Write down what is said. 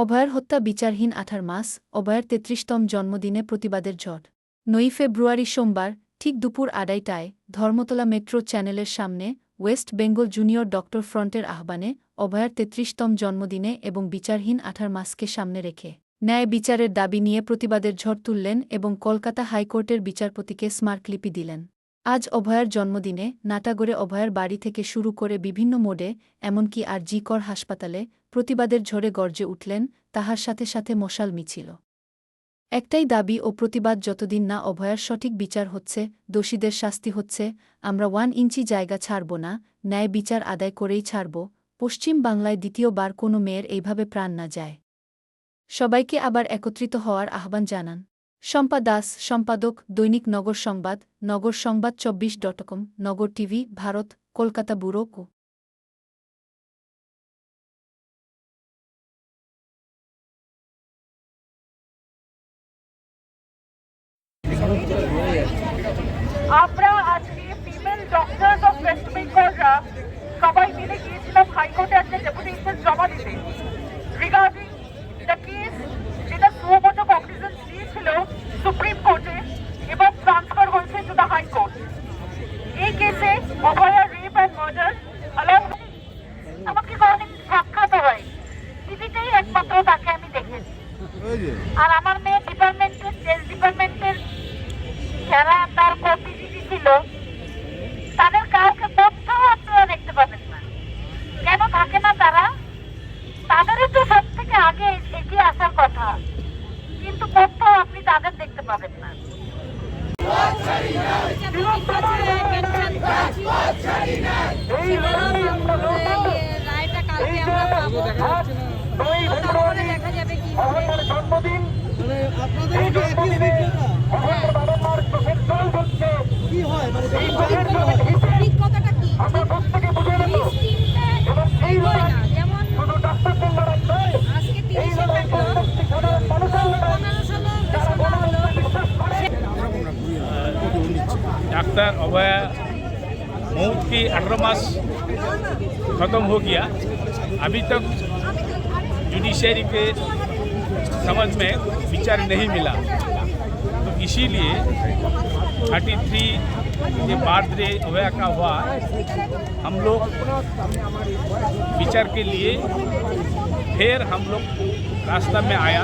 অভয়ার হত্যা বিচারহীন 18 মাস, অভয়ার 33তম জন্মদিনে প্রতিবাদের ঝড়। 9 ফেব্রুয়ারি সোমবার, ঠিক দুপুর আড়াইটায়, ধর্মতলা মেট্রো চ্যানেলের সামনে, ওয়েস্ট বেঙ্গল জুনিয়র ডক্টর ফ্রন্টের আহ্বানে, অভয়ার 33তম জন্মদিনে এবং বিচারহীন 18 মাসকে সামনে রেখে ন্যায় বিচারের দাবি নিয়ে প্রতিবাদের ঝড় তুললেন এবং কলকাতা হাইকোর্টের বিচারপতিকে স্মারকলিপি দিলেন। আজ অভয়ার জন্মদিনে নাটাগড়ে অভয়ার বাড়ি থেকে শুরু করে বিভিন্ন মোড়ে, এমনকি আর.জি. কর হাসপাতালে, প্রতিবাদের ঝড়ে গর্জে উঠলেন, তাহার সাথে সাথে মশাল মিছিল। একটাই দাবি ও প্রতিবাদ, যতদিন না অভয়ার সঠিক বিচার হচ্ছে, দোষীদের শাস্তি হচ্ছে, আমরা 1 ইঞ্চি জায়গা ছাড়ব না, ন্যায় বিচার আদায় করেই ছাড়ব, পশ্চিম বাংলায় দ্বিতীয়বার কোনো মেয়ের এইভাবে প্রাণ না যায়। সবাইকে আবার একত্রিত হওয়ার আহ্বান জানান শম্পা দাস, সম্পাদক, দৈনিক নগর সংবাদ, নগর সংবাদ 24.com, নগর টিভি, ভারত, কলকাতা ব্যুরো। আমরা আজকে ফিমেল ডক্টরস অফ ওয়েস্ট বেঙ্গলরা সবাই মিলে গিয়েছিলাম হাইকোর্টে একটা ডেপুটেশন জমা দিতে রিগার্ডিং দ্য কেস, যেটা সুমোটো কগনিজেন্স দিয়েছিল সুপ্রিম কোর্টে এবং ট্রান্সফার হয়েছে টু দ্য হাইকোর্ট। এই কেসে অভয়া রেপ অ্যান্ড মার্ডার অলং আমাকে কোনোদিন সাক্ষাৎ হয়, টিভিতেই একমাত্র তাকে আমি দেখেছি। আর আমার মেয়ে ডিপার্টমেন্টের সেলস ডিপার্টমেন্টের যারা তার প্রতিনিধি ছিল, তাদের কাউকে কোথাও আপনারা দেখতে পাবেন না। কেন থাকে না তারা? তাদেরই তো সব থেকে আগে এগিয়ে আসার কথা, কিন্তু কোথাও আপনি তাদের দেখতে পাবেন না। জন্মদিন কি হয় অভিজ্ঞতাটা কি যেমন আজকে 30-এ থাকলো 15 डॉक्टर अभया मौत की 18 मास ख़त्म हो गया। अभी तक जुडिशरी के समझ में विचार नहीं मिला, तो इसीलिए 33 के बर्थडे अभया का हुआ, हम लोग विचार के लिए फिर हम लोग रास्ता में आया।